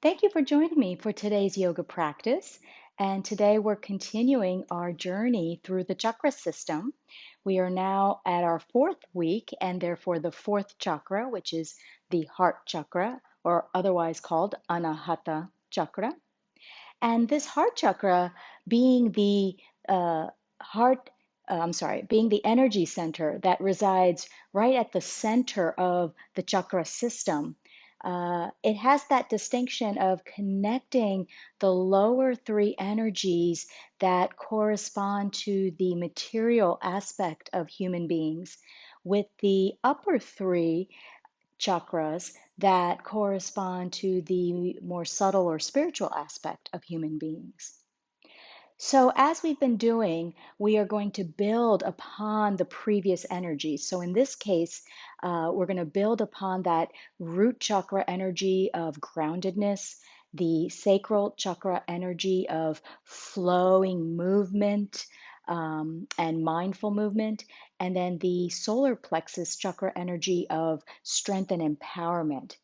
Thank you for joining me for today's yoga practice. And today we're continuing our journey through the chakra system. We are now at our fourth week, and therefore the fourth chakra, which is the heart chakra, or otherwise called Anahata chakra. And this heart chakra, being the uh, heart, being the energy center that resides right at the center of the chakra system, it has that distinction of connecting the lower three energies that correspond to the material aspect of human beings with the upper three chakras that correspond to the more subtle or spiritual aspect of human beings. So, as we've been doing, we are going to build upon the previous energies. So, in this case, we're going to build upon that root chakra energy of groundedness, the sacral chakra energy of flowing movement and mindful movement, and then the solar plexus chakra energy of strength and empowerment.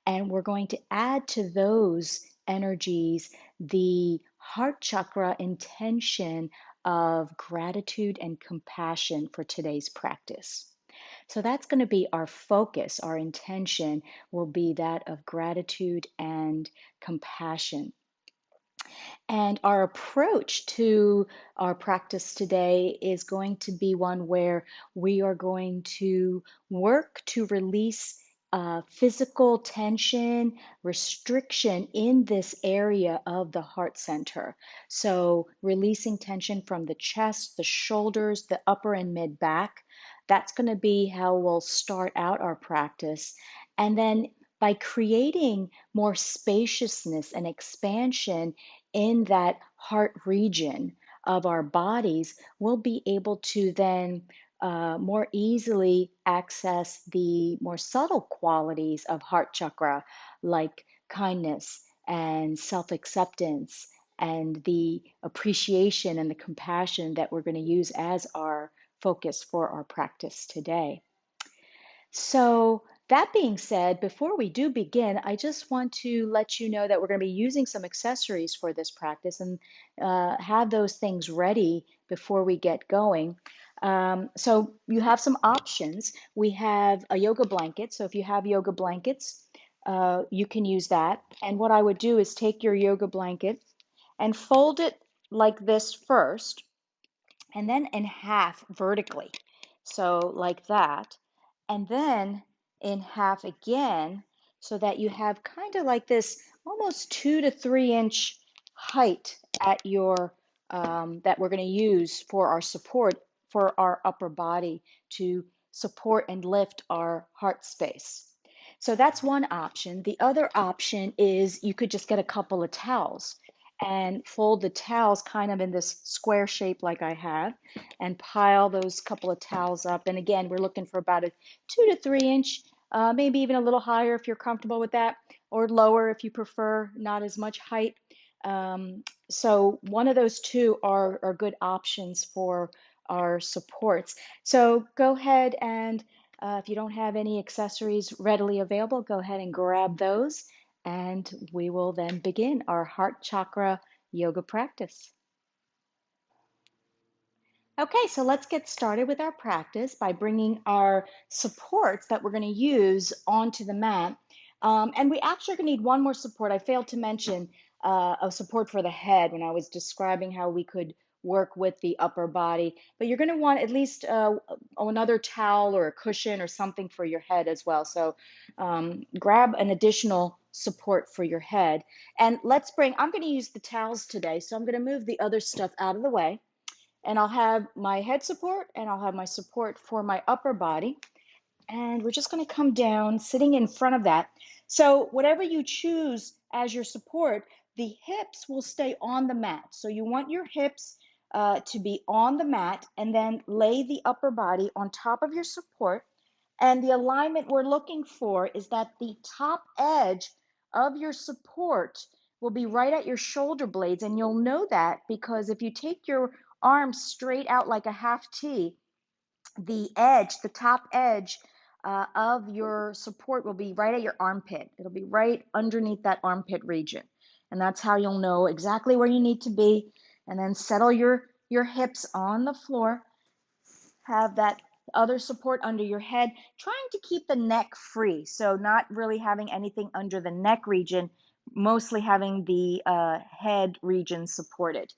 And we're going to add to those energies the heart chakra intention of gratitude and compassion for today's practice. So that's going to be our focus. Our intention will be that of gratitude and compassion. And our approach to our practice today is going to be one where we are going to work to release physical tension, restriction in this area of the heart center. So, releasing tension from the chest, the shoulders, the upper and mid back. That's going to be how we'll start out our practice. And then by creating more spaciousness and expansion in that heart region of our bodies, we'll be able to then more easily access the more subtle qualities of heart chakra, like kindness and self acceptance, and the appreciation and the compassion that we're going to use as our focus for our practice today. So, that being said, before we do begin, I just want to let you know that we're going to be using some accessories for this practice and have those things ready before we get going. So, you have some options. We have a yoga blanket. So, if you have yoga blankets, you can use that. And what I would do is take your yoga blanket and fold it like this first, and then in half vertically. So, like that. And then in half again, so that you have kind of like this almost 2 to 3 inch height at your that we're going to use for our support for our upper body to support and lift our heart space. So that's one option. The other option is you could just get a couple of towels and fold the towels kind of in this square shape like I have, and pile those couple of towels up. And again, we're looking for about a 2 to 3 inch, maybe even a little higher if you're comfortable with that, or lower if you prefer, not as much height. So one of those two are good options for our supports. So go ahead and if you don't have any accessories readily available, go ahead and grab those, and we will then begin our heart chakra yoga practice. Okay, so let's get started with our practice by bringing our supports that we're going to use onto the mat. And we actually are going to need one more support. I failed to mention a support for the head when I was describing how we could work with the upper body. But you're going to want at least another towel or a cushion or something for your head as well. So grab an additional support for your head. And I'm going to use the towels today. So I'm going to move the other stuff out of the way, and I'll have my head support and I'll have my support for my upper body. And we're just going to come down sitting in front of that. So whatever you choose as your support, the hips will stay on the mat. So you want your hips to be on the mat, and then lay the upper body on top of your support. And the alignment we're looking for is that the top edge of your support will be right at your shoulder blades. And you'll know that because if you take your arms straight out like a half T, the top edge of your support will be right at your armpit. It'll be right underneath that armpit region. And that's how you'll know exactly where you need to be. And then settle your hips on the floor. Have that other support under your head, trying to keep the neck free. So not really having anything under the neck region, mostly having the head region supported.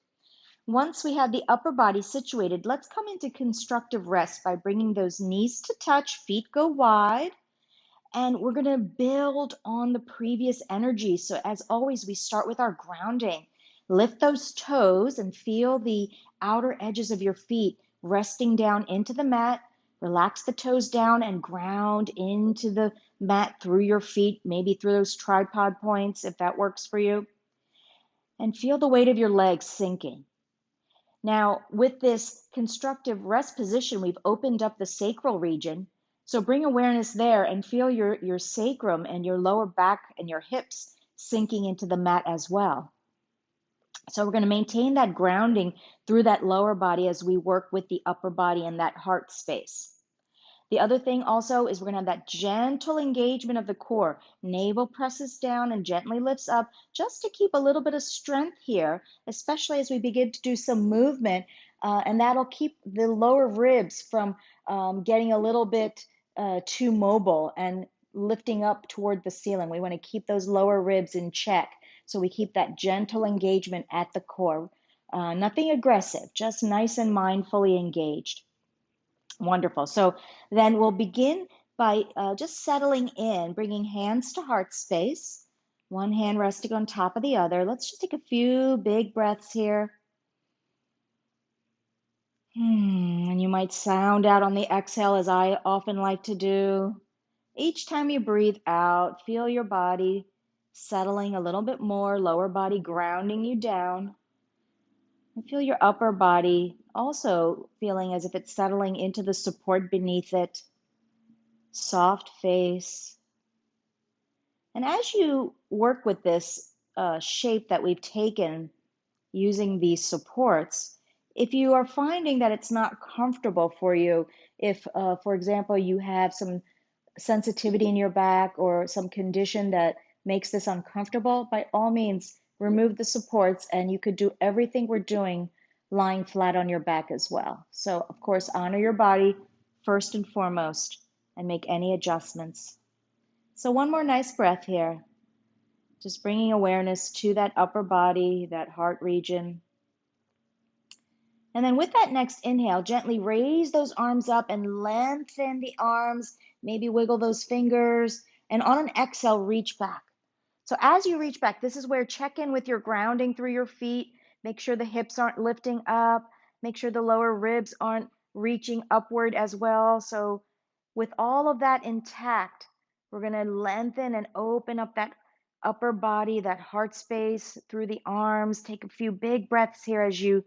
Once we have the upper body situated, let's come into constructive rest by bringing those knees to touch, feet go wide, and we're going to build on the previous energy. So as always, we start with our grounding. Lift those toes and feel the outer edges of your feet resting down into the mat. Relax the toes down and ground into the mat through your feet, maybe through those tripod points if that works for you. And feel the weight of your legs sinking. Now, with this constructive rest position, we've opened up the sacral region. So bring awareness there and feel your sacrum and your lower back and your hips sinking into the mat as well. So we're going to maintain that grounding through that lower body as we work with the upper body and that heart space. The other thing also is we're going to have that gentle engagement of the core. Navel presses down and gently lifts up just to keep a little bit of strength here, especially as we begin to do some movement. And that'll keep the lower ribs from getting a little bit too mobile and lifting up toward the ceiling. We want to keep those lower ribs in check. So we keep that gentle engagement at the core. Nothing aggressive, just nice and mindfully engaged. Wonderful. So then we'll begin by just settling in, bringing hands to heart space, one hand resting on top of the other. Let's just take a few big breaths here. And you might sound out on the exhale, as I often like to do. Each time you breathe out, feel your body settling a little bit more, lower body grounding you down. And feel your upper body also feeling as if it's settling into the support beneath it. Soft face. And as you work with this shape that we've taken using these supports, if you are finding that it's not comfortable for you, if, for example, you have some sensitivity in your back or some condition that makes this uncomfortable, by all means, remove the supports and you could do everything we're doing lying flat on your back as well. So, of course, honor your body first and foremost and make any adjustments. So one more nice breath here. Just bringing awareness to that upper body, that heart region. And then with that next inhale, gently raise those arms up and lengthen the arms. Maybe wiggle those fingers. And on an exhale, reach back. So as you reach back, this is where check in with your grounding through your feet. Make sure the hips aren't lifting up. Make sure the lower ribs aren't reaching upward as well. So with all of that intact, we're going to lengthen and open up that upper body, that heart space through the arms. Take a few big breaths here as you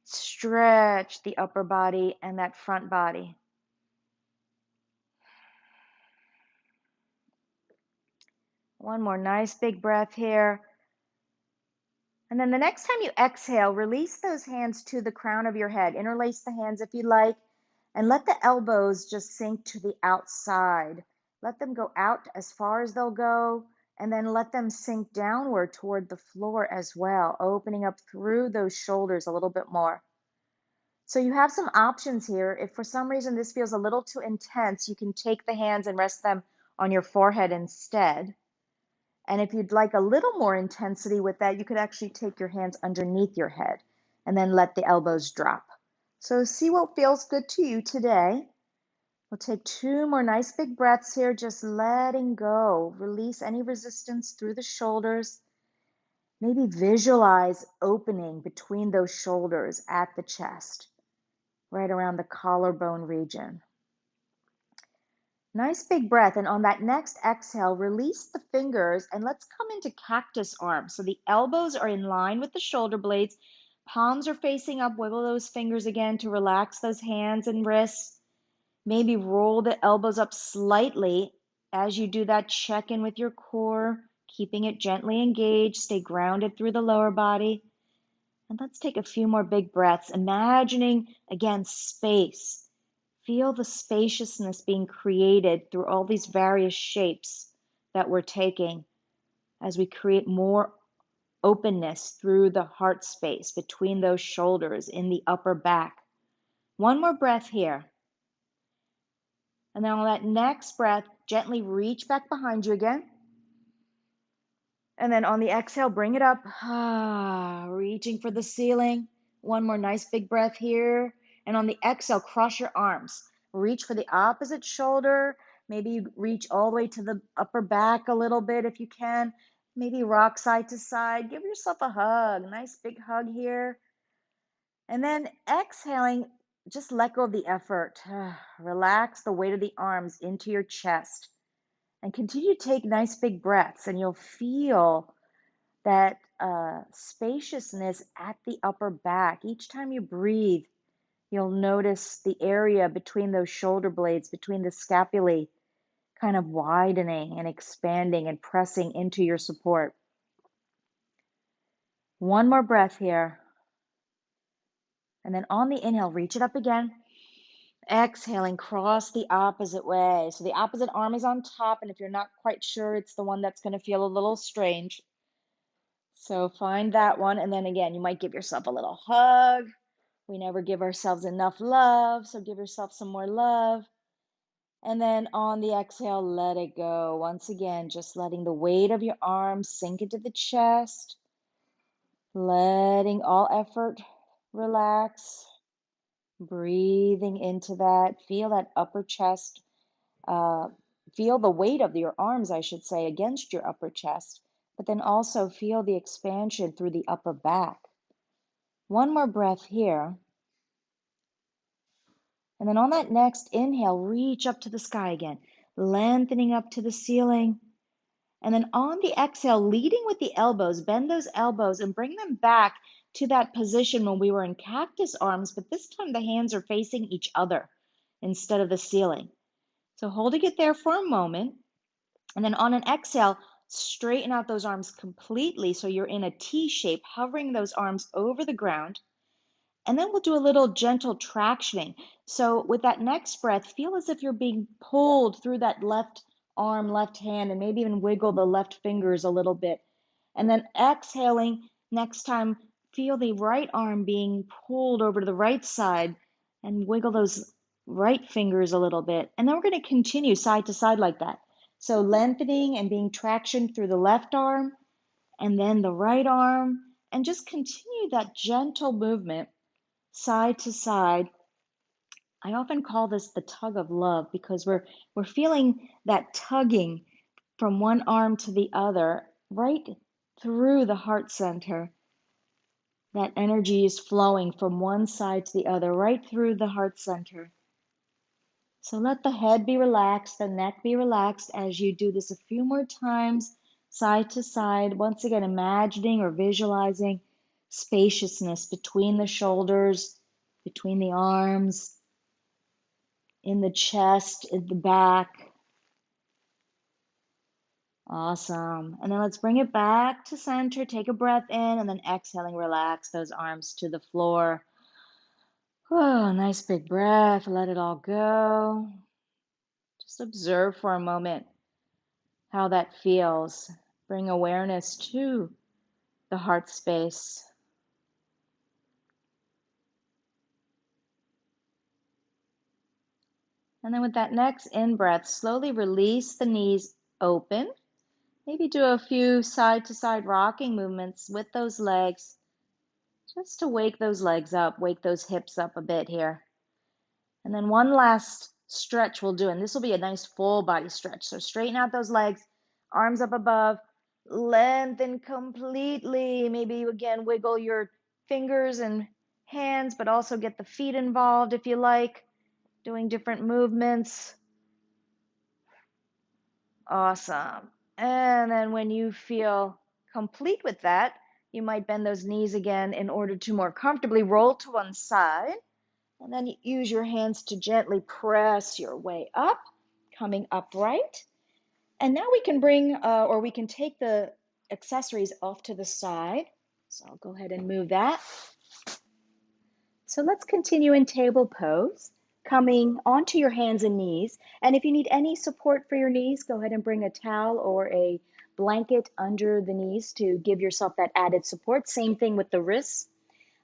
stretch the upper body and that front body. One more nice big breath here. And then the next time you exhale, release those hands to the crown of your head. Interlace the hands if you like, and let the elbows just sink to the outside. Let them go out as far as they'll go, and then let them sink downward toward the floor as well, opening up through those shoulders a little bit more. So you have some options here. If for some reason this feels a little too intense, you can take the hands and rest them on your forehead instead. And if you'd like a little more intensity with that, you could actually take your hands underneath your head and then let the elbows drop. So see what feels good to you today. We'll take two more nice big breaths here, just letting go. Release any resistance through the shoulders. Maybe visualize opening between those shoulders at the chest, right around the collarbone region. Nice big breath. And on that next exhale, release the fingers and let's come into cactus arms. So the elbows are in line with the shoulder blades. Palms are facing up. Wiggle those fingers again to relax those hands and wrists. Maybe roll the elbows up slightly. As you do that, check in with your core, keeping it gently engaged. Stay grounded through the lower body. And let's take a few more big breaths, imagining, again, space. feel the spaciousness being created through all these various shapes that we're taking as we create more openness through the heart space between those shoulders in the upper back. One more breath here. And then on that next breath, gently reach back behind you again. And then on the exhale, bring it up, reaching for the ceiling. One more nice big breath here. And on the exhale, cross your arms. Reach for the opposite shoulder. Maybe you reach all the way to the upper back a little bit if you can. Maybe rock side to side. Give yourself a hug, nice big hug here. And then exhaling, just let go of the effort. Relax the weight of the arms into your chest. And continue to take nice big breaths, and you'll feel that spaciousness at the upper back. Each time you breathe, you'll notice the area between those shoulder blades, between the scapulae, kind of widening and expanding and pressing into your support. One more breath here. And then on the inhale, reach it up again. Exhaling, cross the opposite way. So the opposite arm is on top, and if you're not quite sure, it's the one that's going to feel a little strange. So find that one, and then again, you might give yourself a little hug. We never give ourselves enough love, so give yourself some more love. And then on the exhale, let it go. Once again, just letting the weight of your arms sink into the chest, letting all effort relax, breathing into that. Feel that upper chest. Feel the weight of your arms, I should say, against your upper chest, but then also feel the expansion through the upper back. One more breath here. And then on that next inhale, reach up to the sky again, lengthening up to the ceiling. And then on the exhale, leading with the elbows, bend those elbows and bring them back to that position when we were in cactus arms, but this time the hands are facing each other instead of the ceiling. So holding it there for a moment. And then on an exhale, straighten out those arms completely so you're in a T shape, hovering those arms over the ground. And then we'll do a little gentle tractioning. So with that next breath, feel as if you're being pulled through that left arm, left hand, and maybe even wiggle the left fingers a little bit. And then exhaling, next time, feel the right arm being pulled over to the right side and wiggle those right fingers a little bit. And then we're going to continue side to side like that. So lengthening and being traction through the left arm and then the right arm, and just continue that gentle movement side to side. I often call this the tug of love because we're feeling that tugging from one arm to the other right through the heart center. That energy is flowing from one side to the other right through the heart center. So let the head be relaxed, the neck be relaxed as you do this a few more times, side to side. Once again, imagining or visualizing spaciousness between the shoulders, between the arms, in the chest, in the back. Awesome. And then let's bring it back to center. Take a breath in and then exhaling, relax those arms to the floor. Oh, nice big breath. Let it all go. Just observe for a moment how that feels. Bring awareness to the heart space. And then with that next in-breath, slowly release the knees open. Maybe do a few side-to-side rocking movements with those legs, just to wake those legs up, wake those hips up a bit here. And then one last stretch we'll do, and this will be a nice full body stretch. So straighten out those legs, arms up above, lengthen completely. Maybe you again wiggle your fingers and hands, but also get the feet involved if you like, doing different movements. Awesome. And then when you feel complete with that, you might bend those knees again in order to more comfortably roll to one side. And then use your hands to gently press your way up, coming upright. And now we can we can take the accessories off to the side. So I'll go ahead and move that. So let's continue in table pose. coming onto your hands and knees. And if you need any support for your knees, go ahead and bring a towel or a blanket under the knees to give yourself that added support. Same thing with the wrists.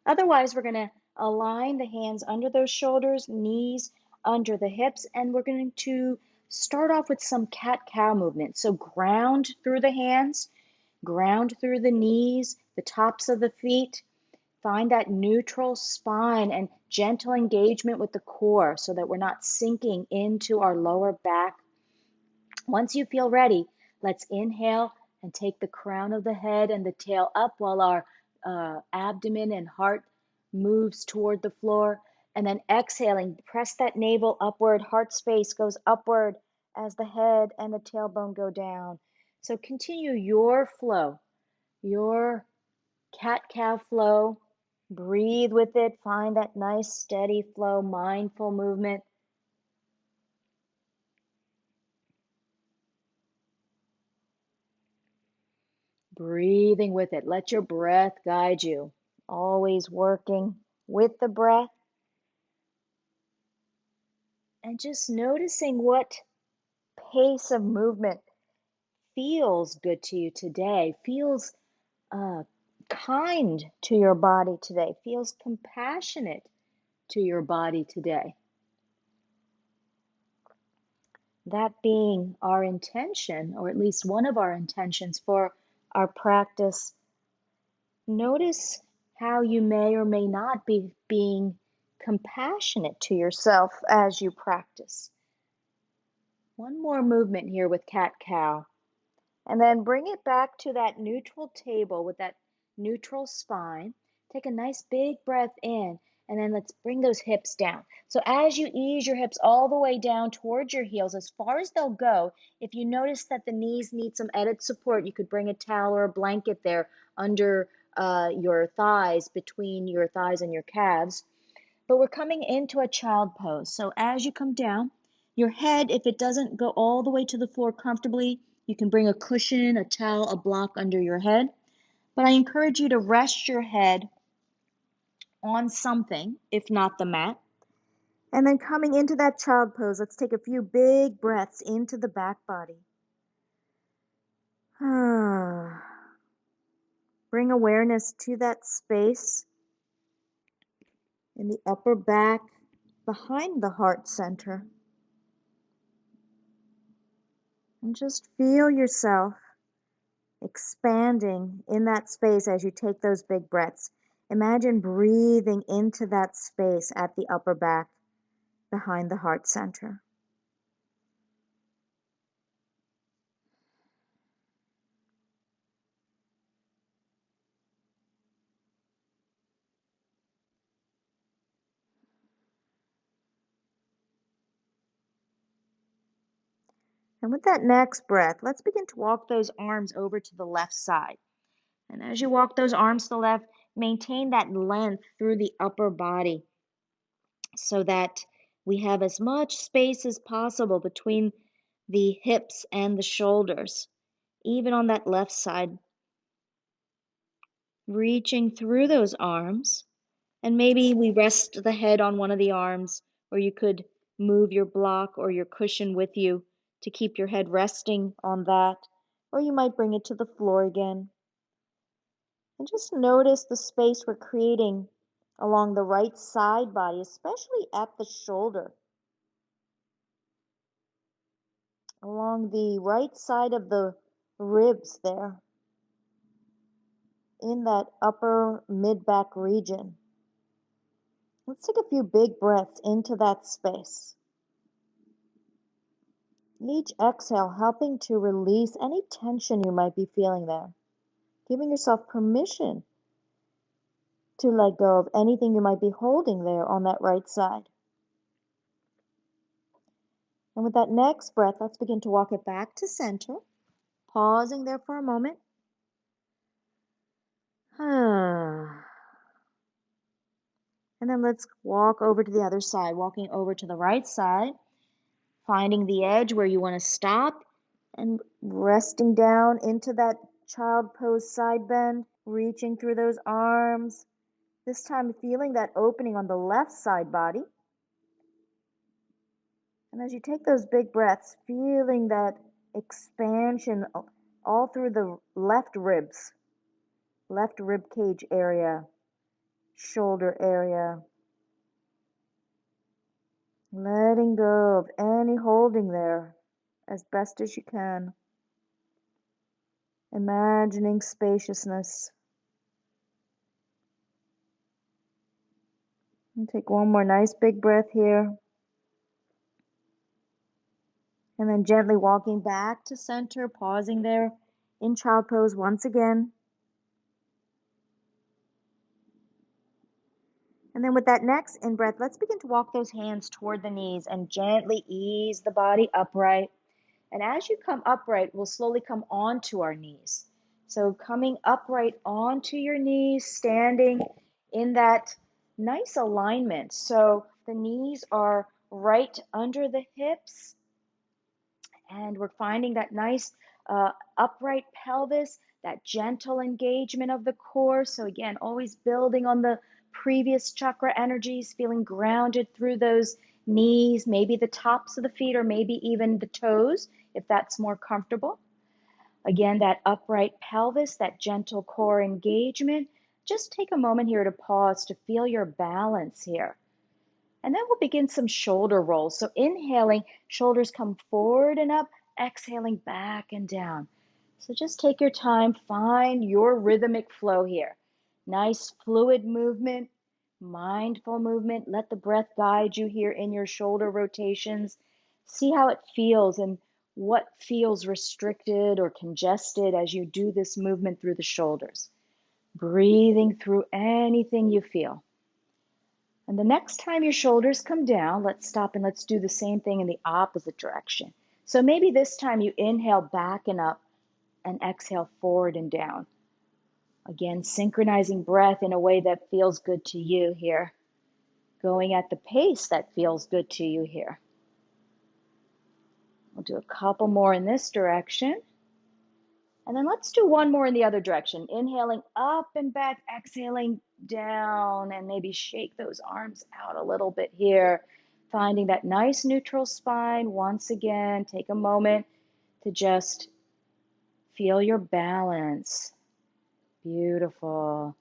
Otherwise, we're going to align the hands under those shoulders, knees under the hips, and we're going to start off with some cat-cow movement. So ground through the hands, ground through the knees, the tops of the feet. Find that neutral spine and gentle engagement with the core so that we're not sinking into our lower back. Once you feel ready, let's inhale and take the crown of the head and the tail up while our abdomen and heart moves toward the floor. And then exhaling, press that navel upward, heart space goes upward as the head and the tailbone go down. So continue your flow, your cat-cow flow. Breathe with it. Find that nice steady flow, mindful movement. Breathing with it. Let your breath guide you. Always working with the breath. And just noticing what pace of movement feels good to you today, feels kind to your body today, feels compassionate to your body today. That being our intention, or at least one of our intentions for our practice, notice how you may or may not be being compassionate to yourself as you practice. One more movement here with cat-cow. And then bring it back to that neutral table with that neutral spine. Take a nice big breath in, and then let's bring those hips down. So as you ease your hips all the way down towards your heels, as far as they'll go, if you notice that the knees need some added support, you could bring a towel or a blanket there under your thighs, between your thighs and your calves. But we're coming into a child pose. So as you come down, your head, if it doesn't go all the way to the floor comfortably, you can bring a cushion, a towel, a block under your head. But I encourage you to rest your head on something, if not the mat. And then coming into that child pose, let's take a few big breaths into the back body. Bring awareness to that space in the upper back behind the heart center. And just feel yourself expanding in that space as you take those big breaths. Imagine breathing into that space at the upper back behind the heart center. And with that next breath, let's begin to walk those arms over to the left side. And as you walk those arms to the left, maintain that length through the upper body so that we have as much space as possible between the hips and the shoulders, even on that left side. Reaching through those arms, and maybe we rest the head on one of the arms, or you could move your block or your cushion with you to keep your head resting on that, or you might bring it to the floor again. And just notice the space we're creating along the right side body, especially at the shoulder, along the right side of the ribs there, in that upper mid-back region. Let's take a few big breaths into that space. Each exhale helping to release any tension you might be feeling there, giving yourself permission to let go of anything you might be holding there on that right side. And with that next breath, let's begin to walk it back to center, pausing there for a moment. And then let's walk over to the other side, walking over to the right side, finding the edge where you want to stop and resting down into that child pose side bend, reaching through those arms. This time feeling that opening on the left side body. And as you take those big breaths, feeling that expansion all through the left ribs, left rib cage area, shoulder area, letting go of any holding there as best as you can. Imagining spaciousness. And take one more nice big breath here. And then gently walking back to center, pausing there in child pose once again. And then with that next in-breath, let's begin to walk those hands toward the knees and gently ease the body upright. And as you come upright, we'll slowly come onto our knees. So coming upright onto your knees, standing in that nice alignment. So the knees are right under the hips, and we're finding that nice upright pelvis, that gentle engagement of the core. So again, always building on the previous chakra energies, feeling grounded through those knees, maybe the tops of the feet, or maybe even the toes, if that's more comfortable. Again, that upright pelvis, that gentle core engagement. Just take a moment here to pause to feel your balance here. And then we'll begin some shoulder rolls. So inhaling, shoulders come forward and up, exhaling back and down. So just take your time, find your rhythmic flow here. Nice fluid movement, mindful movement. Let the breath guide you here in your shoulder rotations. See how it feels and what feels restricted or congested as you do this movement through the shoulders. Breathing through anything you feel. And the next time your shoulders come down, let's stop and let's do the same thing in the opposite direction. So maybe this time you inhale back and up and exhale forward and down. Again, synchronizing breath in a way that feels good to you here. Going at the pace that feels good to you here. We'll do a couple more in this direction. And then let's do one more in the other direction. Inhaling up and back, exhaling down, and maybe shake those arms out a little bit here. Finding that nice neutral spine. Once again, take a moment to just feel your balance. Beautiful.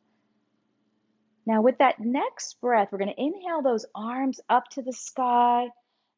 Now with that next breath, we're going to inhale those arms up to the sky.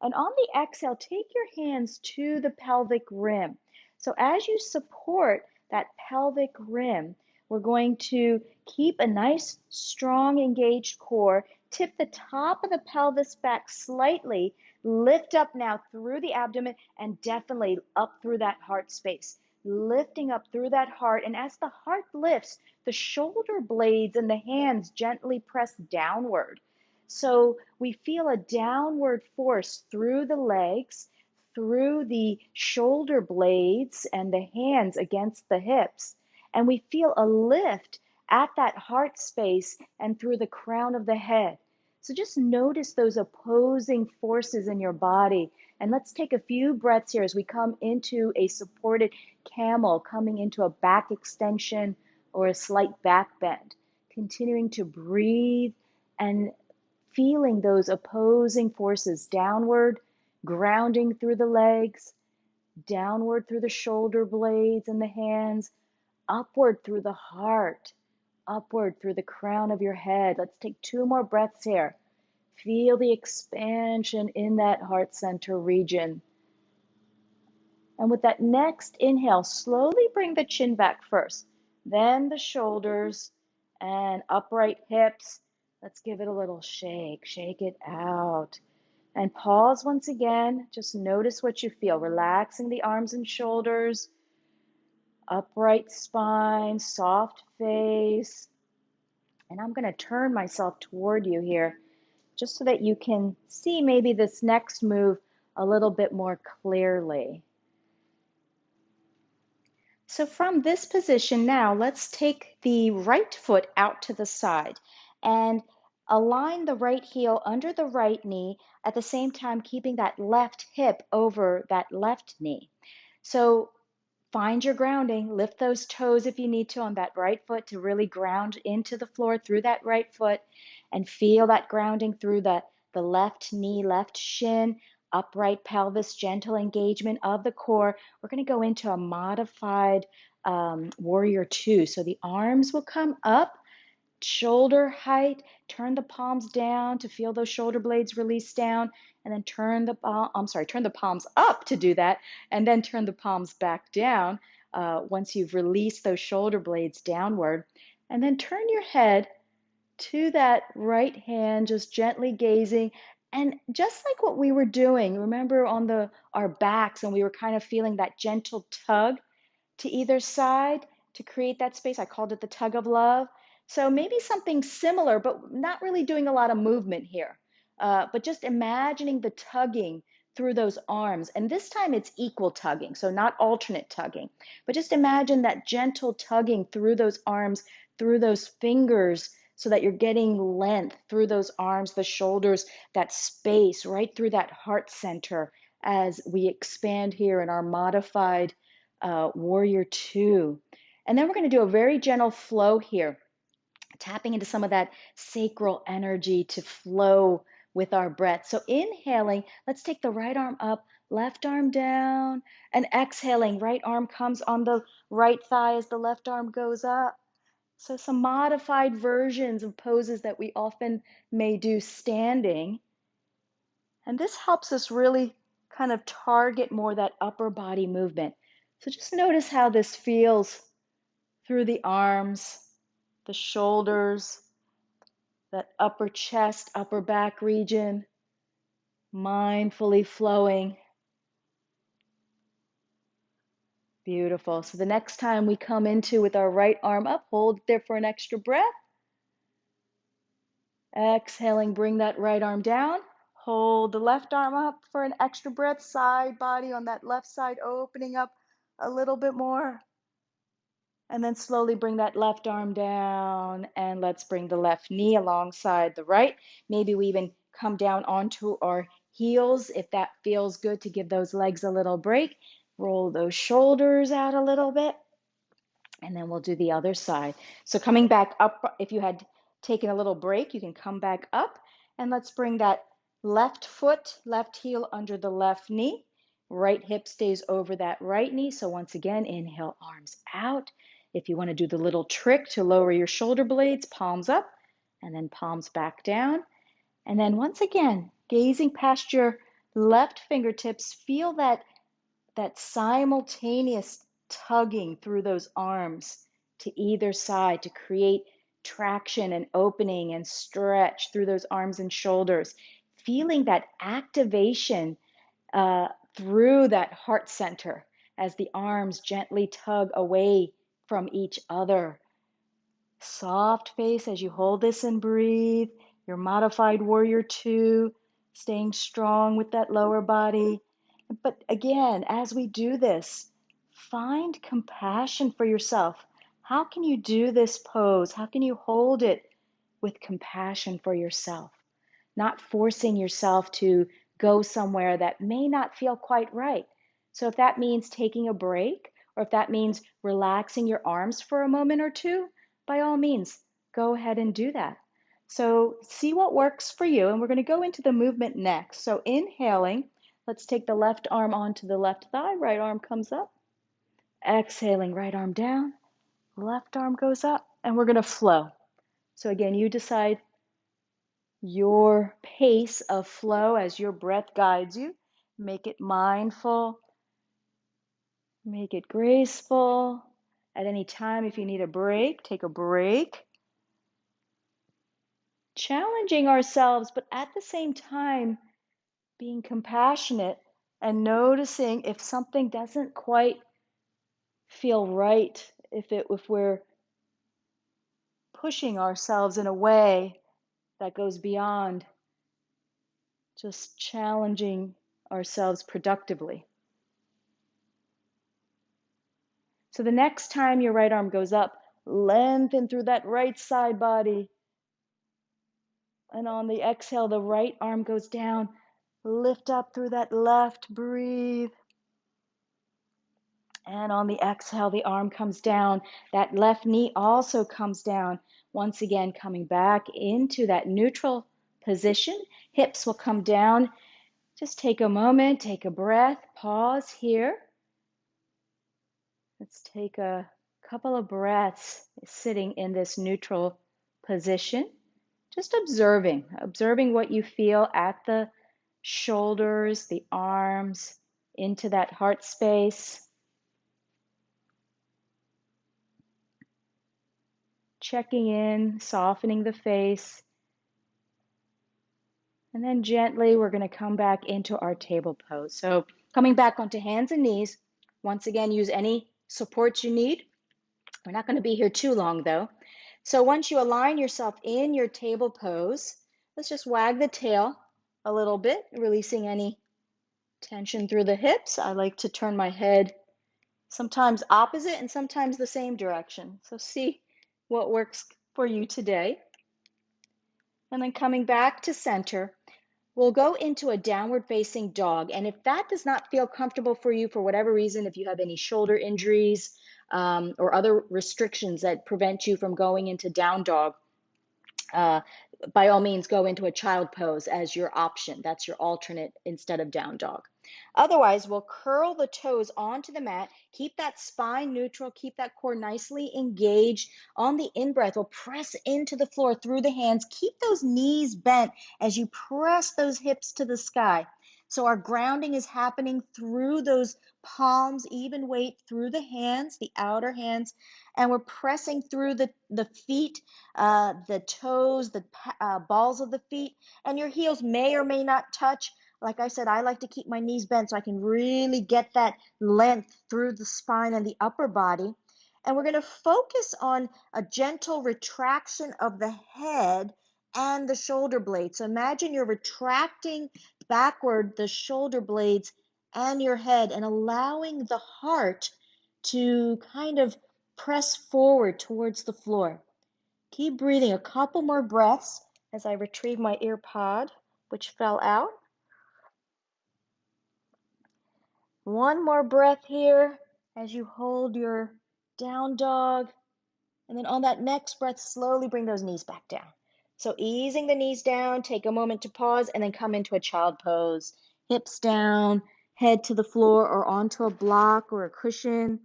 And on the exhale, take your hands to the pelvic rim. So as you support that pelvic rim, we're going to keep a nice, strong, engaged core. Tip the top of the pelvis back slightly. Lift up now through the abdomen and definitely up through that heart space. Lifting up through that heart. And as the heart lifts, the shoulder blades and the hands gently press downward. So we feel a downward force through the legs, through the shoulder blades and the hands against the hips. And we feel a lift at that heart space and through the crown of the head. So just notice those opposing forces in your body. And let's take a few breaths here as we come into a supported camel, coming into a back extension or a slight back bend. Continuing to breathe and feeling those opposing forces downward, grounding through the legs, downward through the shoulder blades and the hands, upward through the heart, upward through the crown of your head. Let's take two more breaths here. Feel the expansion in that heart center region. And with that next inhale, slowly bring the chin back first, then the shoulders and upright hips. Let's give it a little shake. Shake it out. And pause once again. Just notice what you feel. Relaxing the arms and shoulders. Upright spine, soft face. And I'm going to turn myself toward you here just so that you can see maybe this next move a little bit more clearly. So from this position now, let's take the right foot out to the side and align the right heel under the right knee, at the same time keeping that left hip over that left knee. So find your grounding, lift those toes if you need to on that right foot to really ground into the floor through that right foot, and feel that grounding through the left knee, left shin. upright pelvis, gentle engagement of the core. We're going to go into a modified warrior two. So the arms will come up, shoulder height, turn the palms down to feel those shoulder blades release down, and then turn the palms up to do that, and then turn the palms back down once you've released those shoulder blades downward. And then turn your head to that right hand, just gently gazing. And just like what we were doing, remember on our backs, and we were kind of feeling that gentle tug to either side to create that space. I called it the tug of love. So maybe something similar, but not really doing a lot of movement here. But just imagining the tugging through those arms. And this time it's equal tugging, so not alternate tugging. But just imagine that gentle tugging through those arms, through those fingers, so that you're getting length through those arms, the shoulders, that space right through that heart center as we expand here in our modified warrior two. And then we're going to do a very gentle flow here, tapping into some of that sacral energy to flow with our breath. So inhaling, let's take the right arm up, left arm down, and exhaling, right arm comes on the right thigh as the left arm goes up. So some modified versions of poses that we often may do standing. And this helps us really kind of target more that upper body movement. So just notice how this feels through the arms, the shoulders, that upper chest, upper back region, mindfully flowing. Beautiful. So the next time we come into with our right arm up, hold there for an extra breath. Exhaling, bring that right arm down. Hold the left arm up for an extra breath. Side body on that left side opening up a little bit more. And then slowly bring that left arm down, and let's bring the left knee alongside the right. Maybe we even come down onto our heels if that feels good, to give those legs a little break. Roll those shoulders out a little bit, and then we'll do the other side. So coming back up, if you had taken a little break, you can come back up, and let's bring that left foot, left heel under the left knee. Right hip stays over that right knee. So once again, inhale, arms out. If you want to do the little trick to lower your shoulder blades, palms up, and then palms back down. And then once again, gazing past your left fingertips, feel that simultaneous tugging through those arms to either side to create traction and opening and stretch through those arms and shoulders. Feeling that activation through that heart center as the arms gently tug away from each other. Soft face as you hold this and breathe. Your modified warrior two, staying strong with that lower body. But again, as we do this, find compassion for yourself. How can you do this pose? How can you hold it with compassion for yourself? Not forcing yourself to go somewhere that may not feel quite right. So if that means taking a break, or if that means relaxing your arms for a moment or two, by all means, go ahead and do that. So see what works for you. And we're going to go into the movement next. So inhaling, let's take the left arm onto the left thigh, right arm comes up. Exhaling, right arm down, left arm goes up, and we're going to flow. So again, you decide your pace of flow as your breath guides you. Make it mindful, make it graceful. At any time, if you need a break, take a break. Challenging ourselves, but at the same time, being compassionate and noticing if something doesn't quite feel right, if we're pushing ourselves in a way that goes beyond just challenging ourselves productively. So the next time your right arm goes up, lengthen through that right side body. And on the exhale, the right arm goes down. Lift up through that left, breathe. And on the exhale, the arm comes down. That left knee also comes down. Once again, coming back into that neutral position. Hips will come down. Just take a moment, take a breath, pause here. Let's take a couple of breaths sitting in this neutral position. Just observing what you feel at the shoulders, the arms, into that heart space. Checking in, softening the face. And then gently, we're going to come back into our table pose. So coming back onto hands and knees. Once again, use any supports you need. We're not going to be here too long though. So once you align yourself in your table pose, let's just wag the tail a little bit, releasing any tension through the hips. I like to turn my head sometimes opposite and sometimes the same direction. So see what works for you today. And then coming back to center, we'll go into a downward facing dog. And if that does not feel comfortable for you for whatever reason, if you have any shoulder injuries or other restrictions that prevent you from going into down dog, by all means, go into a child pose as your option. That's your alternate instead of down dog. Otherwise, we'll curl the toes onto the mat, keep that spine neutral, keep that core nicely engaged. On the in-breath, we'll press into the floor through the hands. Keep those knees bent as you press those hips to the sky. So our grounding is happening through those palms, even weight through the hands, the outer hands, and we're pressing through the feet, the toes, the balls of the feet, and your heels may or may not touch. Like I said, I like to keep my knees bent so I can really get that length through the spine and the upper body. And we're going to focus on a gentle retraction of the head and the shoulder blades. So imagine you're retracting backward the shoulder blades and your head and allowing the heart to kind of press forward towards the floor. Keep breathing a couple more breaths as I retrieve my ear pod, which fell out. One more breath here as you hold your down dog. And then on that next breath, slowly bring those knees back down. So easing the knees down, take a moment to pause, and then come into a child pose. Hips down, head to the floor or onto a block or a cushion.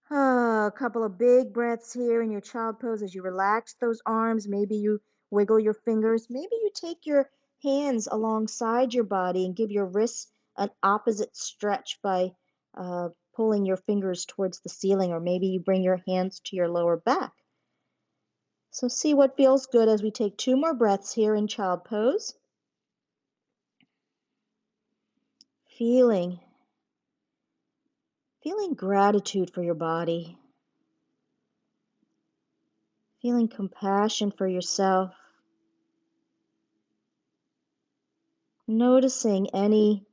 A couple of big breaths here in your child pose as you relax those arms. Maybe you wiggle your fingers. Maybe you take your hands alongside your body and give your wrists an opposite stretch by pulling your fingers towards the ceiling, or maybe you bring your hands to your lower back. So see what feels good as we take 2 more breaths here in child pose. Feeling gratitude for your body. Feeling compassion for yourself. Noticing any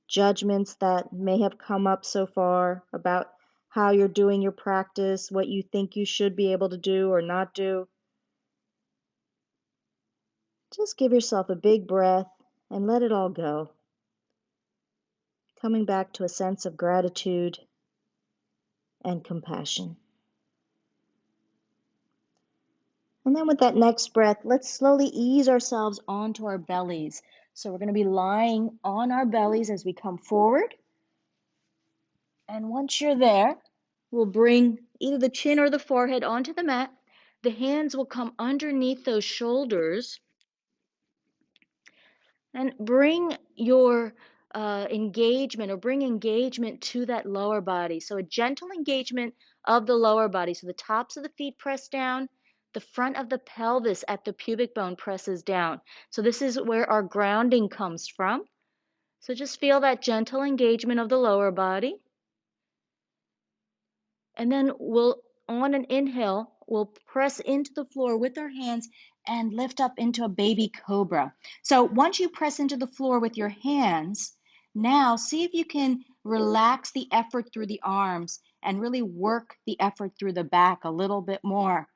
judgments that may have come up so far about how you're doing your practice, what you think you should be able to do or not do. Just give yourself a big breath and let it all go. Coming back to a sense of gratitude and compassion. And then with that next breath, let's slowly ease ourselves onto our bellies. So we're going to be lying on our bellies as we come forward. And once you're there, we'll bring either the chin or the forehead onto the mat. The hands will come underneath those shoulders. And bring your bring engagement to that lower body. So a gentle engagement of the lower body. So the tops of the feet press down, the front of the pelvis at the pubic bone presses down. So this is where our grounding comes from. So just feel that gentle engagement of the lower body. And then on an inhale, we'll press into the floor with our hands and lift up into a baby cobra. So once you press into the floor with your hands, now see if you can relax the effort through the arms and really work the effort through the back a little bit more.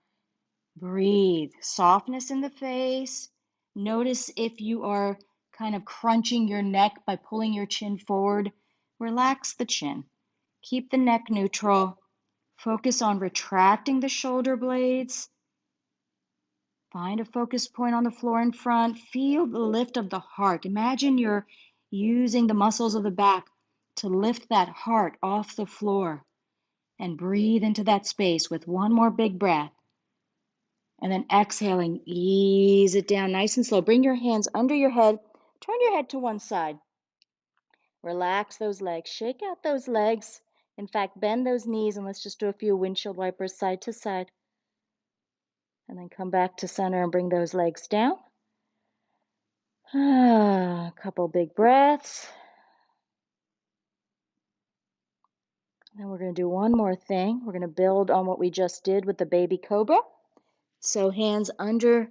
Breathe. Softness in the face. Notice if you are kind of crunching your neck by pulling your chin forward. Relax the chin. Keep the neck neutral. Focus on retracting the shoulder blades. Find a focus point on the floor in front. Feel the lift of the heart. Imagine you're using the muscles of the back to lift that heart off the floor, and breathe into that space with one more big breath. And then exhaling, ease it down nice and slow. Bring your hands under your head. Turn your head to one side. Relax those legs. Shake out those legs. In fact, bend those knees, and let's just do a few windshield wipers side to side. And then come back to center and bring those legs down. A couple big breaths. And we're going to do one more thing. We're going to build on what we just did with the baby cobra. So hands under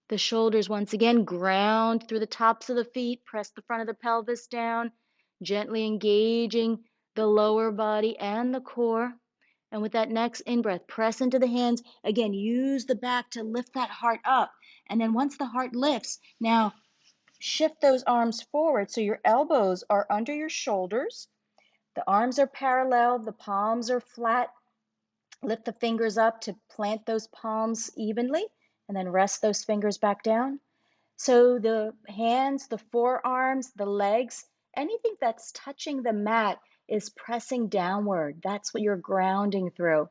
the shoulders once again, ground through the tops of the feet, press the front of the pelvis down, gently engaging the lower body and the core. And with that next in-breath, press into the hands. Again, use the back to lift that heart up. And then once the heart lifts, now shift those arms forward so your elbows are under your shoulders. The arms are parallel, the palms are flat. Lift the fingers up to plant those palms evenly, and then rest those fingers back down. So the hands, the forearms, the legs, anything that's touching the mat is pressing downward. That's what you're grounding through.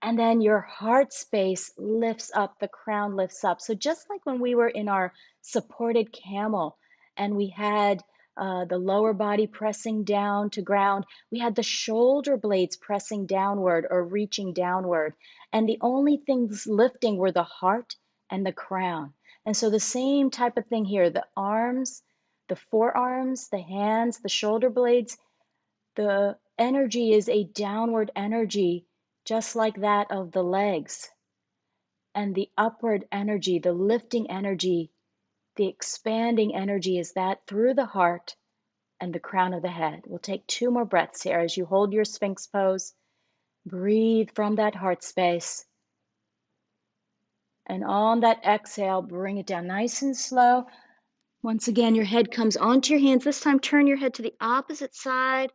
And then your heart space lifts up, the crown lifts up. So just like when we were in our supported camel and we had the lower body pressing down to ground, we had the shoulder blades pressing downward or reaching downward. And the only things lifting were the heart and the crown. And so the same type of thing here, the arms, the forearms, the hands, the shoulder blades, the energy is a downward energy, just like that of the legs. And the upward energy, the lifting energy, the expanding energy is that through the heart and the crown of the head. We'll take 2 more breaths here as you hold your Sphinx pose. Breathe from that heart space. And on that exhale, bring it down nice and slow. Once again, your head comes onto your hands. This time, turn your head to the opposite side.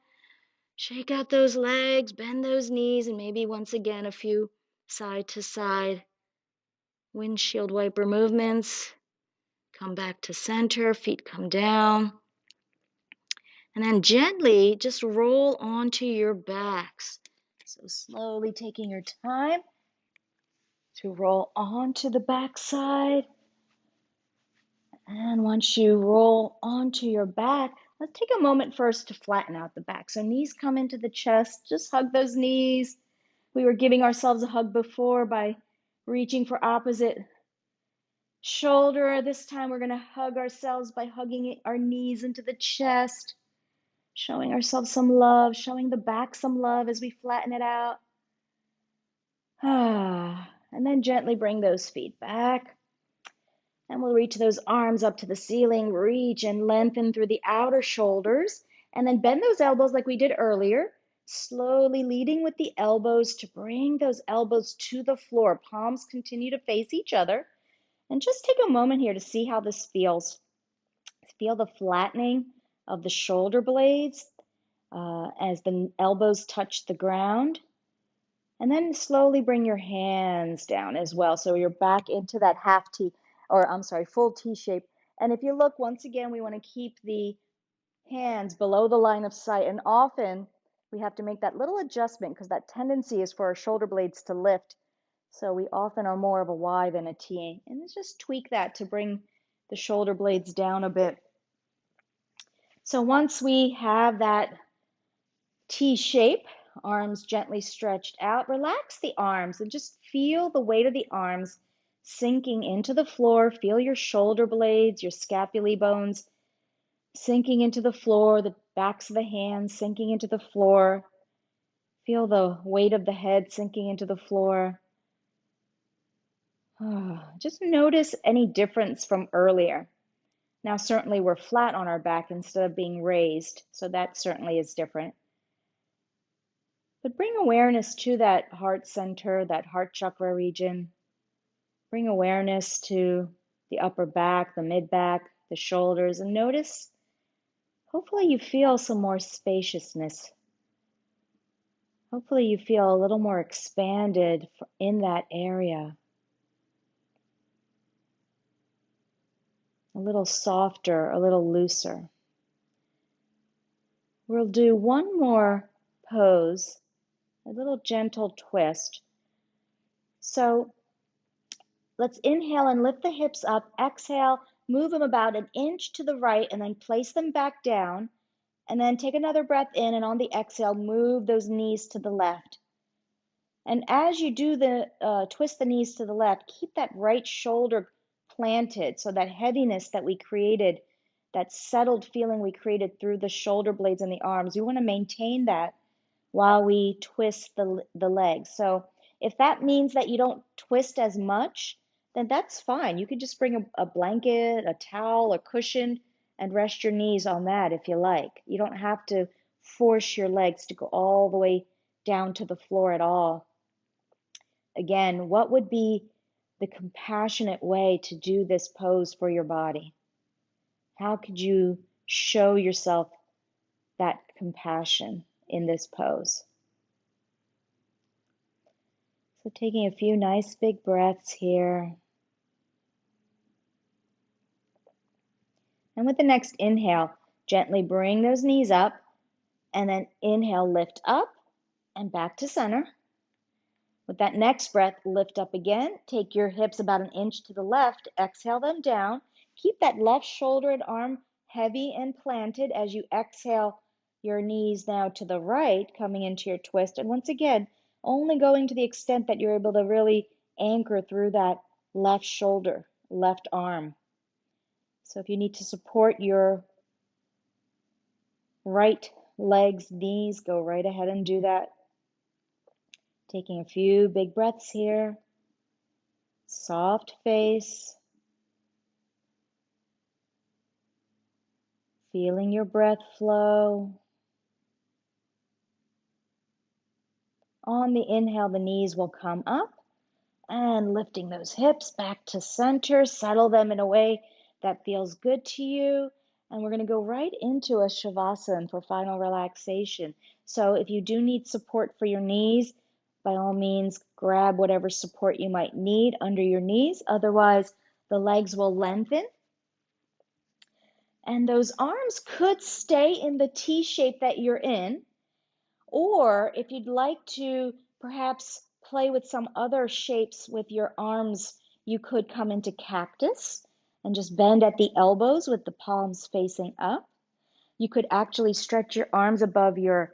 Shake out those legs, bend those knees, and maybe once again a few side to side windshield wiper movements. Come back to center, feet come down. And then gently just roll onto your backs. So slowly taking your time to roll onto the back side. And once you roll onto your back, let's take a moment first to flatten out the back. So knees come into the chest, just hug those knees. We were giving ourselves a hug before by reaching for opposite shoulder. This time we're going to hug ourselves by hugging our knees into the chest, showing ourselves some love, showing the back some love as we flatten it out. And then gently bring those feet back. And we'll reach those arms up to the ceiling, reach and lengthen through the outer shoulders, and then bend those elbows like we did earlier, slowly leading with the elbows to bring those elbows to the floor. Palms continue to face each other. And just take a moment here to see how this feels. Feel the flattening of the shoulder blades as the elbows touch the ground. And then slowly bring your hands down as well. So you're back into that half T, or I'm sorry, full T shape. And if you look, once again, we want to keep the hands below the line of sight. And often we have to make that little adjustment because that tendency is for our shoulder blades to lift. So we often are more of a Y than a T. And let's just tweak that to bring the shoulder blades down a bit. So once we have that T shape, arms gently stretched out, relax the arms and just feel the weight of the arms sinking into the floor. Feel your shoulder blades, your scapulae bones sinking into the floor, the backs of the hands sinking into the floor. Feel the weight of the head sinking into the floor. Just notice any difference from earlier. Now, certainly we're flat on our back instead of being raised, so that certainly is different. But bring awareness to that heart center, that heart chakra region. Bring awareness to the upper back, the mid back, the shoulders, and notice, hopefully you feel some more spaciousness. Hopefully you feel a little more expanded in that area. A little softer, a little looser. We'll do one more pose, a little gentle twist. So let's inhale and lift the hips up. Exhale, move them about an inch to the right and then place them back down. And then take another breath in, and on the exhale, move those knees to the left. And as you do the twist the knees to the left, keep that right shoulder planted, so that heaviness that we created, that settled feeling we created through the shoulder blades and the arms, you want to maintain that while we twist the legs. So if that means that you don't twist as much, then that's fine. You could just bring a blanket, a towel, a cushion, and rest your knees on that if you like. You don't have to force your legs to go all the way down to the floor at all. Again, what would be the compassionate way to do this pose for your body? How could you show yourself that compassion in this pose? So taking a few nice big breaths here. And with the next inhale, gently bring those knees up, and then inhale, lift up and back to center. With that next breath, lift up again. Take your hips about an inch to the left. Exhale them down. Keep that left shoulder and arm heavy and planted as you exhale your knees now to the right, coming into your twist. And once again, only going to the extent that you're able to really anchor through that left shoulder, left arm. So if you need to support your right leg's knees, go right ahead and do that. Taking a few big breaths here. Soft face. Feeling your breath flow. On the inhale, the knees will come up, and lifting those hips back to center. Settle them in a way that feels good to you. And we're going to go right into a shavasana for final relaxation. So if you do need support for your knees, by all means, grab whatever support you might need under your knees. Otherwise, the legs will lengthen. And those arms could stay in the T shape that you're in. Or if you'd like to perhaps play with some other shapes with your arms, you could come into cactus and just bend at the elbows with the palms facing up. You could actually stretch your arms above your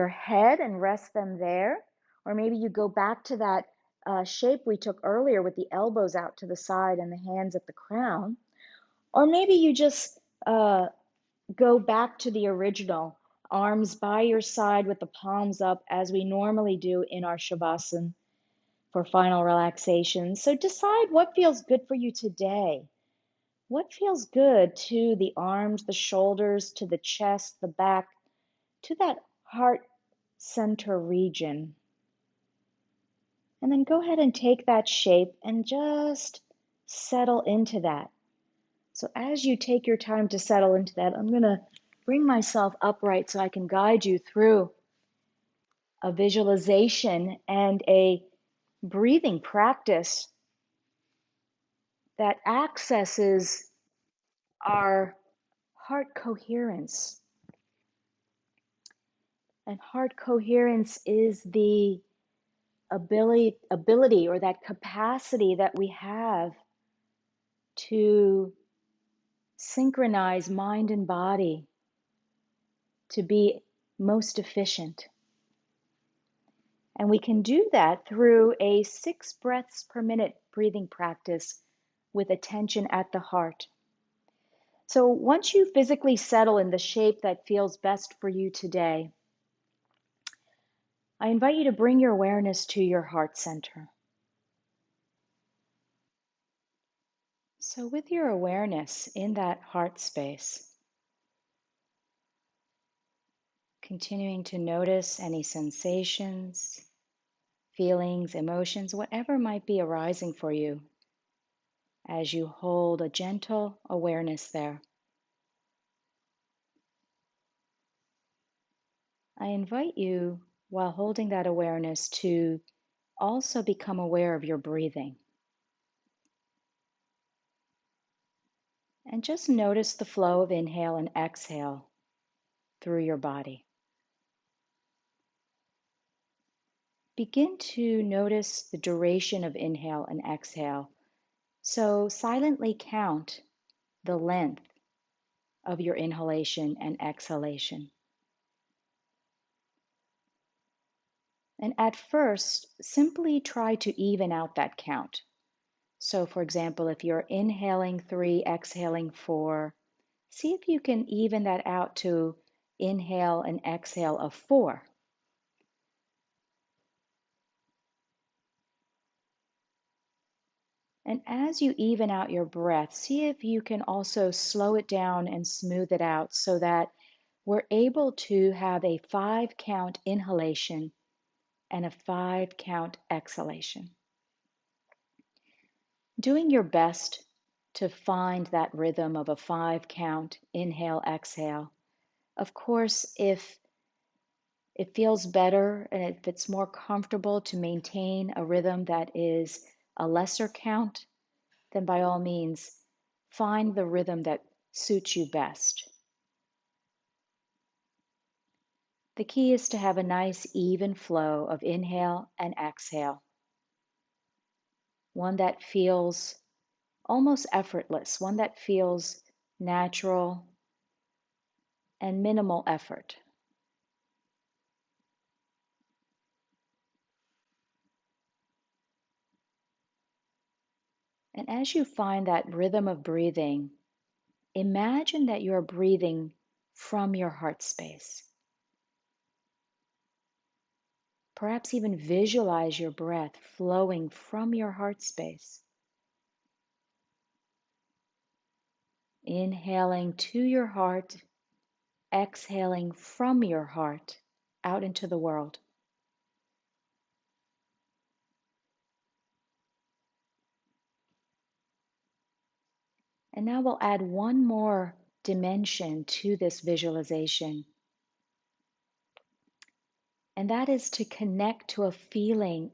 head and rest them there. Or maybe you go back to that shape we took earlier with the elbows out to the side and the hands at the crown. Or maybe you just go back to the original, arms by your side with the palms up as we normally do in our shavasana for final relaxation. So decide what feels good for you today. What feels good to the arms, the shoulders, to the chest, the back, to that heart center region. And then go ahead and take that shape and just settle into that. So as you take your time to settle into that, I'm going to bring myself upright so I can guide you through a visualization and a breathing practice that accesses our heart coherence. And heart coherence is the ability or that capacity that we have to synchronize mind and body to be most efficient. And we can do that through a 6 breaths per minute breathing practice with attention at the heart. So once you physically settle in the shape that feels best for you today, I invite you to bring your awareness to your heart center. So with your awareness in that heart space, continuing to notice any sensations, feelings, emotions, whatever might be arising for you as you hold a gentle awareness there. I invite you, while holding that awareness, to also become aware of your breathing. And just notice the flow of inhale and exhale through your body. Begin to notice the duration of inhale and exhale. So silently count the length of your inhalation and exhalation. And at first, simply try to even out that count. So, for example, if you're inhaling 3, exhaling 4, see if you can even that out to inhale and exhale of 4. And as you even out your breath, see if you can also slow it down and smooth it out so that we're able to have a 5 count inhalation and a 5 count exhalation. Doing your best to find that rhythm of a 5 count inhale, exhale. Of course, if it feels better and if it's more comfortable to maintain a rhythm that is a lesser count, then by all means, find the rhythm that suits you best. The key is to have a nice even flow of inhale and exhale, one that feels almost effortless, one that feels natural and minimal effort. And as you find that rhythm of breathing, imagine that you're breathing from your heart space. Perhaps even visualize your breath flowing from your heart space. Inhaling to your heart, exhaling from your heart out into the world. And now we'll add one more dimension to this visualization, and that is to connect to a feeling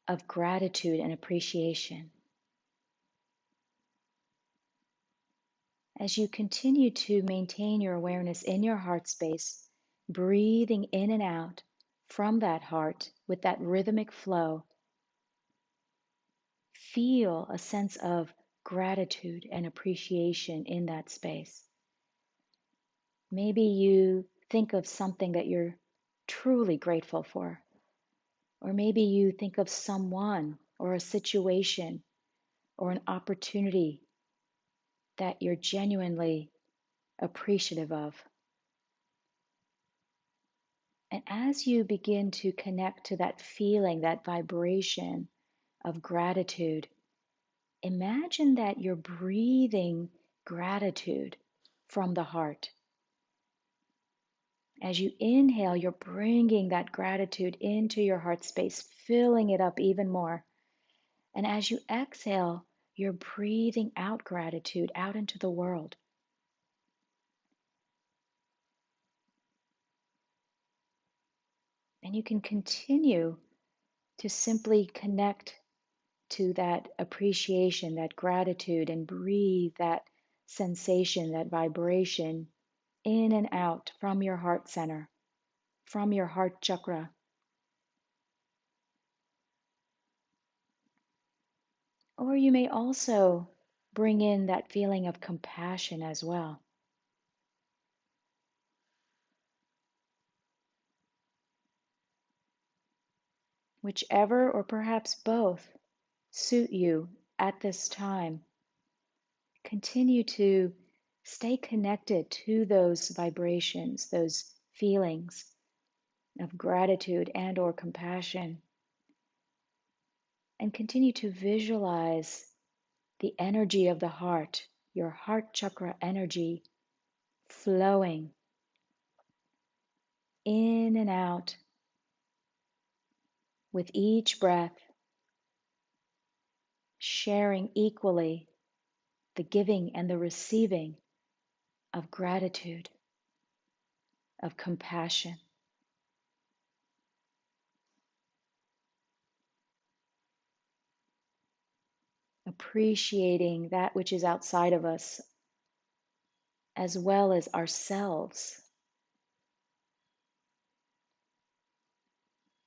of gratitude and appreciation. As you continue to maintain your awareness in your heart space, breathing in and out from that heart with that rhythmic flow, feel a sense of gratitude and appreciation in that space. Maybe you think of something that you're truly grateful for, or maybe you think of someone or a situation or an opportunity that you're genuinely appreciative of. And as you begin to connect to that feeling, that vibration of gratitude, imagine that you're breathing gratitude from the heart. As you inhale, you're bringing that gratitude into your heart space, filling it up even more. And as you exhale, you're breathing out gratitude out into the world. And you can continue to simply connect to that appreciation, that gratitude, and breathe that sensation, that vibration in and out from your heart center, from your heart chakra. Or you may also bring in that feeling of compassion as well. Whichever, or perhaps both, suit you at this time. Continue to stay connected to those vibrations, those feelings of gratitude and or compassion, and continue to visualize the energy of the heart, your heart chakra energy flowing in and out with each breath, sharing equally the giving and the receiving of gratitude, of compassion. Appreciating that which is outside of us as well as ourselves.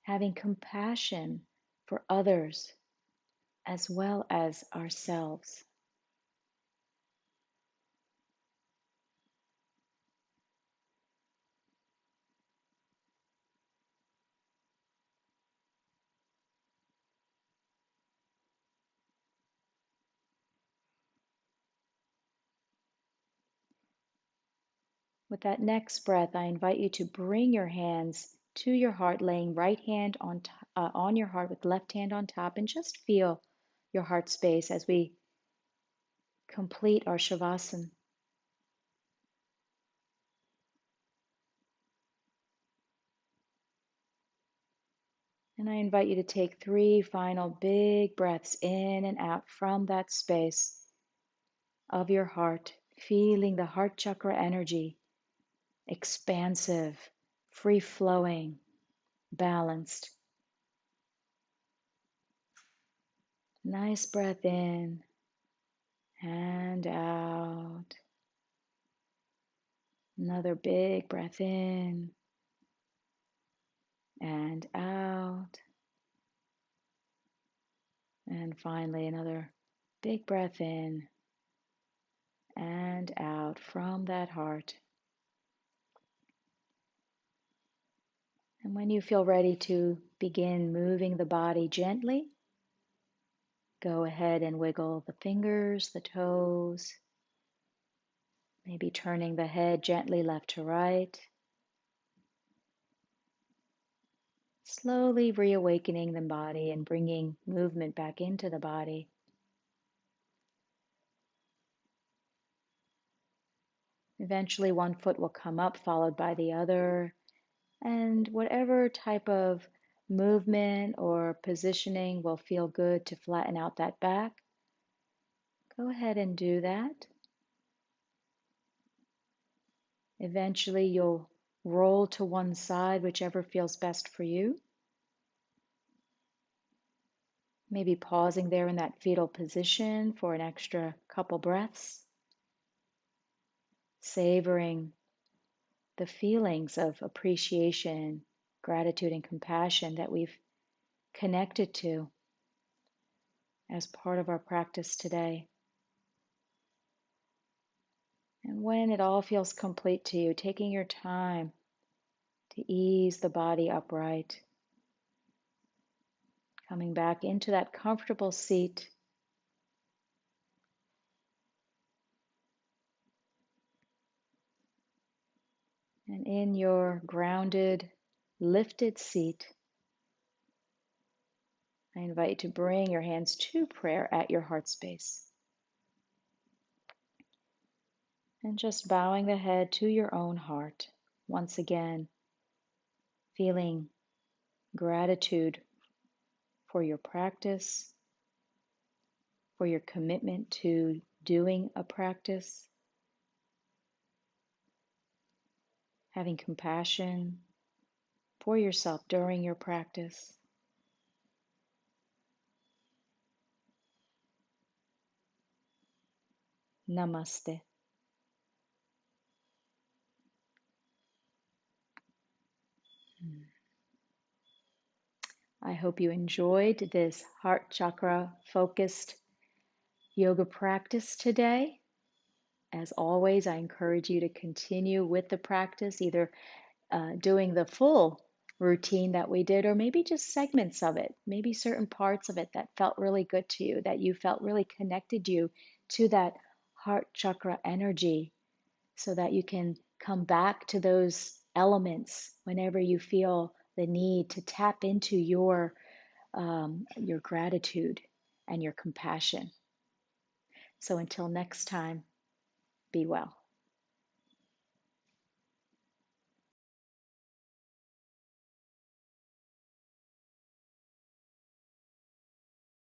having compassion for others as well as ourselves. With that next breath, I invite you to bring your hands to your heart, laying right hand on your heart with left hand on top, and just feel your heart space as we complete our Shavasana. And I invite you to take 3 final big breaths in and out from that space of your heart, feeling the heart chakra energy expansive, free flowing, balanced. Nice breath in and out. Another big breath in and out. And finally, another big breath in and out from that heart. And when you feel ready to begin moving the body gently, go ahead and wiggle the fingers, the toes, maybe turning the head gently left to right. Slowly reawakening the body and bringing movement back into the body. Eventually, one foot will come up, followed by the other. And whatever type of movement or positioning will feel good to flatten out that back, go ahead and do that. Eventually, you'll roll to one side, whichever feels best for you. Maybe pausing there in that fetal position for an extra couple breaths, savoring the feelings of appreciation, gratitude, and compassion that we've connected to as part of our practice today. And when it all feels complete to you, taking your time to ease the body upright, coming back into that comfortable seat. And in your grounded, lifted seat, I invite you to bring your hands to prayer at your heart space. And just bowing the head to your own heart. Once again, feeling gratitude for your practice, for your commitment to doing a practice, having compassion for yourself during your practice. Namaste. I hope you enjoyed this heart chakra focused yoga practice today. As always, I encourage you to continue with the practice, either doing the full routine that we did, or maybe just segments of it, maybe certain parts of it that felt really good to you, that you felt really connected you to that heart chakra energy, so that you can come back to those elements whenever you feel the need to tap into your gratitude and your compassion. So until next time, be well.